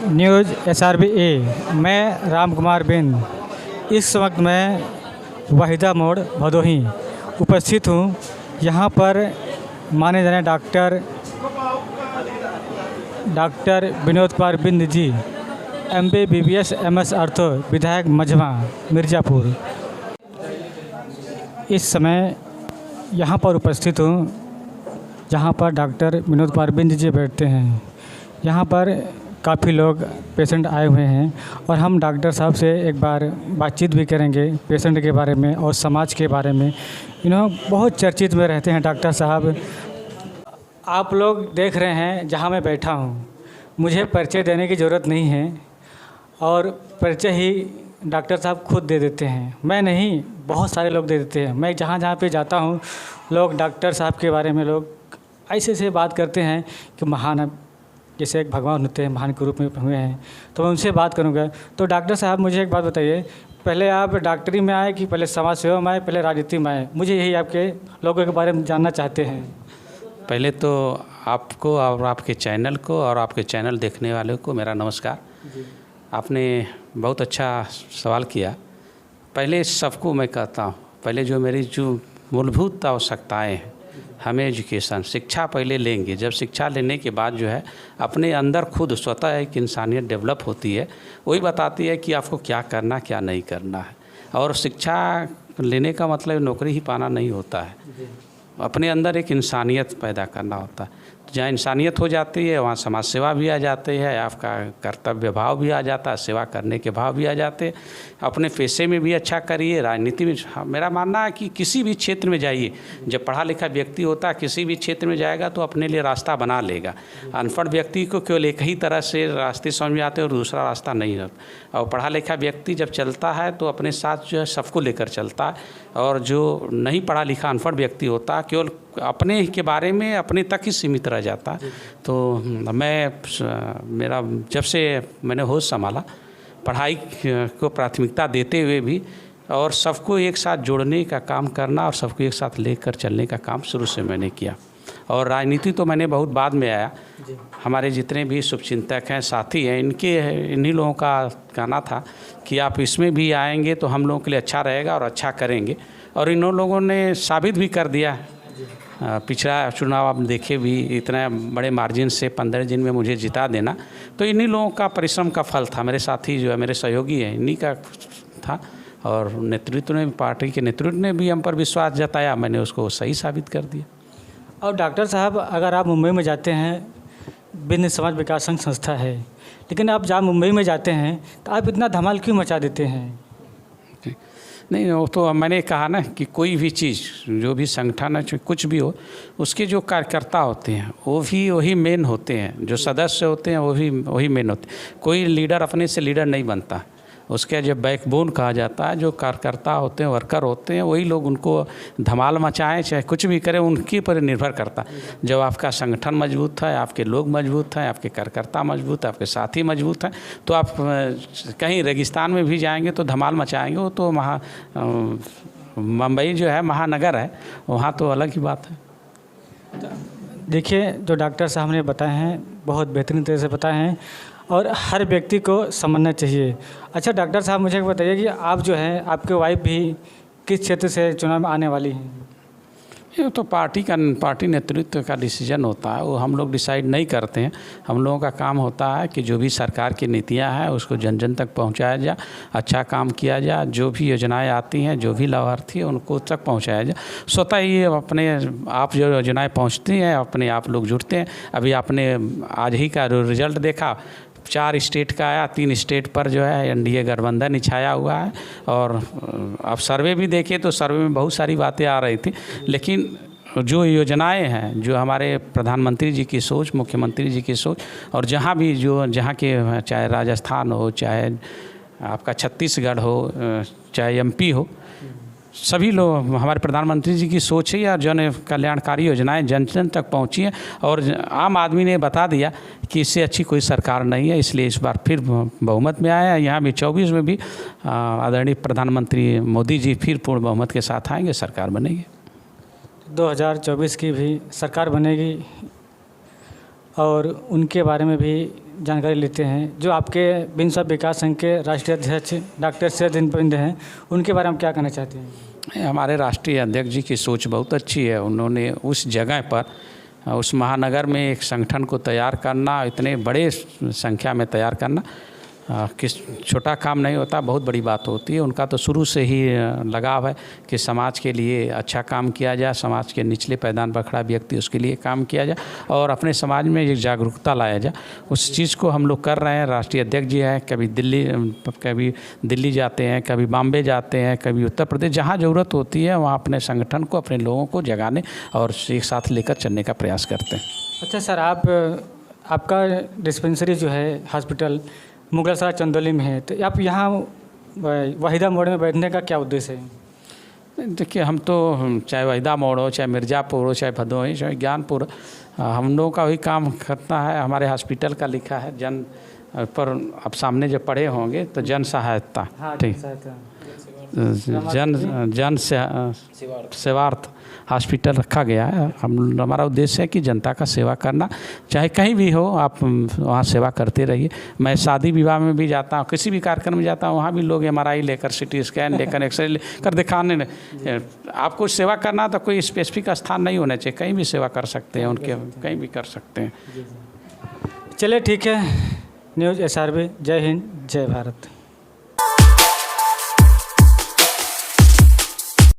News SRBA। मैं राम कुमार बिंद। इस वक्त मैं वाहिदा मोड़ भदोही उपस्थित हूँ। यहाँ पर माने जाने डॉक्टर विनोद कुमार बिंद जी, MB BBS MS अर्थो, विधायक मझवा मिर्ज़ापुर। इस समय यहाँ पर उपस्थित हूँ जहाँ पर डॉक्टर विनोद कुमार बिंद जी बैठते हैं। यहाँ पर काफ़ी लोग पेशेंट आए हुए हैं और हम डॉक्टर साहब से एक बार बातचीत भी करेंगे पेशेंट के बारे में और समाज के बारे में। बहुत चर्चित में रहते हैं डॉक्टर साहब। आप लोग देख रहे हैं जहाँ मैं बैठा हूँ, मुझे परिचय देने की ज़रूरत नहीं है और परिचय ही डॉक्टर साहब खुद दे देते हैं। मैं नहीं, बहुत सारे लोग दे देते हैं। मैं जहाँ जहाँ पे जाता हूँ, लोग डॉक्टर साहब के बारे में लोग ऐसे बात करते हैं कि महान, जैसे एक भगवान होते हैं, महान के रूप में हुए हैं। तो मैं उनसे बात करूँगा। तो डॉक्टर साहब मुझे एक बात बताइए, पहले आप डॉक्टरी में आए कि पहले समाज सेवा में आए, पहले राजनीति में आए? मुझे यही आपके लोगों के बारे में जानना चाहते हैं। पहले तो आपको और आपके चैनल को और आपके चैनल देखने वालों को मेरा नमस्कार। आपने बहुत अच्छा सवाल किया। पहले सबको मैं कहता हूँ, पहले जो मेरी जो मूलभूत आवश्यकताएँ हैं, हमें एजुकेशन, शिक्षा पहले लेंगे। जब शिक्षा लेने के बाद जो है अपने अंदर खुद स्वतः एक इंसानियत डेवलप होती है, वही बताती है कि आपको क्या करना क्या नहीं करना है। और शिक्षा लेने का मतलब नौकरी ही पाना नहीं होता है, अपने अंदर एक इंसानियत पैदा करना होता है। जहाँ इंसानियत हो जाती है वहाँ समाज सेवा भी आ जाती है, आपका कर्तव्य भाव भी आ जाता है, सेवा करने के भाव भी आ जाते हैं। अपने पेशे में भी अच्छा करिए, राजनीति में। मेरा मानना है कि किसी भी क्षेत्र में जाइए, जब पढ़ा लिखा व्यक्ति होता है किसी भी क्षेत्र में जाएगा तो अपने लिए रास्ता बना लेगा। अनपढ़ व्यक्ति को केवल एक ही तरह से रास्ते समझ में आते हैं और दूसरा रास्ता नहीं होता। और पढ़ा लिखा व्यक्ति जब चलता है तो अपने साथ जो है सबको लेकर चलता है। और जो नहीं पढ़ा लिखा अनपढ़ व्यक्ति होता है केवल अपने के बारे में अपने तक ही सीमित रह जाता है। तो मेरा जब से मैंने होश संभाला, पढ़ाई को प्राथमिकता देते हुए भी और सबको एक साथ जोड़ने का काम करना और सबको एक साथ लेकर चलने का काम शुरू से मैंने किया। और राजनीति तो मैंने बहुत बाद में आया। हमारे जितने भी शुभचिंतक हैं, साथी हैं, इन्हीं लोगों का कहना था कि आप इसमें भी आएंगे तो हम लोगों के लिए अच्छा रहेगा और अच्छा करेंगे। और इन लोगों ने साबित भी कर दिया। पिछला चुनाव आप देखे भी, इतना बड़े मार्जिन से 15 दिन में मुझे जिता देना, तो इन्हीं लोगों का परिश्रम का फल था। मेरे साथी जो है, मेरे सहयोगी हैं, इन्हीं का था। और नेतृत्व ने, पार्टी के नेतृत्व ने भी हम पर विश्वास जताया, मैंने उसको सही साबित कर दिया। और डॉक्टर साहब, अगर आप मुंबई में जाते हैं, बिंद समाज विकास संघ संस्था है, लेकिन आप जब मुंबई में जाते हैं तो आप इतना धमाल क्यों मचा देते हैं? नहीं, वो तो मैंने कहा ना कि कोई भी चीज़, जो भी संगठन है, कुछ भी हो, उसके जो कार्यकर्ता होते हैं वो भी वही मेन होते हैं, जो सदस्य होते हैं वो भी वही मेन होते हैं। कोई लीडर अपने से लीडर नहीं बनता, उसके जब बैकबोन कहा जाता है, जो कार्यकर्ता होते हैं, वर्कर होते हैं, वही लोग उनको धमाल मचाएं चाहे कुछ भी करें, उनके पर निर्भर करता। जब आपका संगठन मजबूत है, आपके लोग मजबूत हैं, आपके कार्यकर्ता मजबूत है, आपके साथी मजबूत हैं, तो आप कहीं रेगिस्तान में भी जाएंगे तो धमाल मचाएंगे। वो तो मुंबई जो है महानगर है, वहाँ तो अलग ही बात है। देखिए, जो डॉक्टर साहब ने बताए हैं बहुत बेहतरीन तरह से बताए हैं और हर व्यक्ति को समझना चाहिए। अच्छा डॉक्टर साहब, मुझे बताइए कि आप जो हैं, आपके वाइफ भी किस क्षेत्र से चुनाव में आने वाली हैं? ये तो पार्टी नेतृत्व का डिसीजन होता है, वो हम लोग डिसाइड नहीं करते हैं। हम लोगों का काम होता है कि जो भी सरकार की नीतियां हैं उसको जन जन तक पहुंचाया जाए, अच्छा काम किया जाए, जो भी योजनाएं आती हैं, जो भी लाभार्थी हैं उनको तक पहुंचाया जाए। स्वतः ही अपने आप जो योजनाएं पहुंचती हैं, अपने आप लोग जुड़ते हैं। अभी आपने आज ही का रिजल्ट देखा, 4 स्टेट का आया, 3 स्टेट पर जो है NDA गठबंधन ही छाया हुआ है। और अब सर्वे भी देखे तो सर्वे में बहुत सारी बातें आ रही थी, लेकिन जो योजनाएं हैं, जो हमारे प्रधानमंत्री जी की सोच, मुख्यमंत्री जी की सोच, और जहाँ भी जहाँ के, चाहे राजस्थान हो, चाहे आपका छत्तीसगढ़ हो, चाहे MP हो, सभी लोग, हमारे प्रधानमंत्री जी की सोच है या जन कल्याणकारी योजनाएं जन जन तक पहुंची हैं। और आम आदमी ने बता दिया कि इससे अच्छी कोई सरकार नहीं है, इसलिए इस बार फिर बहुमत में आया है। यहाँ भी 24 में भी आदरणीय प्रधानमंत्री मोदी जी फिर पूर्ण बहुमत के साथ आएंगे, सरकार बनेगी। 2024 की भी सरकार बनेगी और उनके बारे में भी जानकारी लेते हैं। जो आपके बिंद सब विकास संघ के राष्ट्रीय अध्यक्ष डॉक्टर शरद बिंद हैं, उनके बारे में क्या कहना चाहते हैं? हमारे राष्ट्रीय अध्यक्ष जी की सोच बहुत अच्छी है। उन्होंने उस जगह पर, उस महानगर में एक संगठन को तैयार करना, इतने बड़े संख्या में तैयार करना किस छोटा काम नहीं होता, बहुत बड़ी बात होती है। उनका तो शुरू से ही लगाव है कि समाज के लिए अच्छा काम किया जाए, समाज के निचले पायदान पर खड़ा व्यक्ति उसके लिए काम किया जाए और अपने समाज में एक जागरूकता लाया जाए। उस चीज़ को हम लोग कर रहे हैं। राष्ट्रीय अध्यक्ष जी हैं, कभी दिल्ली जाते हैं, कभी बॉम्बे जाते हैं, कभी उत्तर प्रदेश, जहाँ ज़रूरत होती है वहाँ अपने संगठन को, अपने लोगों को जगाने और एक साथ लेकर चलने का प्रयास करते हैं। अच्छा सर, आपका डिस्पेंसरी जो है हॉस्पिटल मुगलसराय चंदौली में है, तो आप यहाँ वहीदा मोड़ में बैठने का क्या उद्देश्य है? देखिए, हम तो चाहे वहीदा मोड़ हो, चाहे मिर्ज़ापुर हो, चाहे भदोही, चाहे ज्ञानपुर, हम लोगों का वही काम करना है। हमारे हॉस्पिटल का लिखा है जन पर, आप सामने जो पढ़े होंगे तो जन सहायता, ठीक, जन सेवार्थ हॉस्पिटल रखा गया है। हमारा उद्देश्य है कि जनता का सेवा करना, चाहे कहीं भी हो आप वहाँ सेवा करते रहिए। मैं शादी विवाह में भी जाता हूँ, किसी भी कार्यक्रम में जाता हूँ, वहाँ भी लोग MRI लेकर, CT स्कैन लेकर, एक्सरे लेकर दिखाने। आपको सेवा करना तो कोई स्पेसिफिक स्थान नहीं होना चाहिए, कहीं भी सेवा कर सकते हैं, उनके कहीं भी कर सकते हैं। चलिए ठीक है। न्यूज़ SRB, जय हिंद, जय भारत।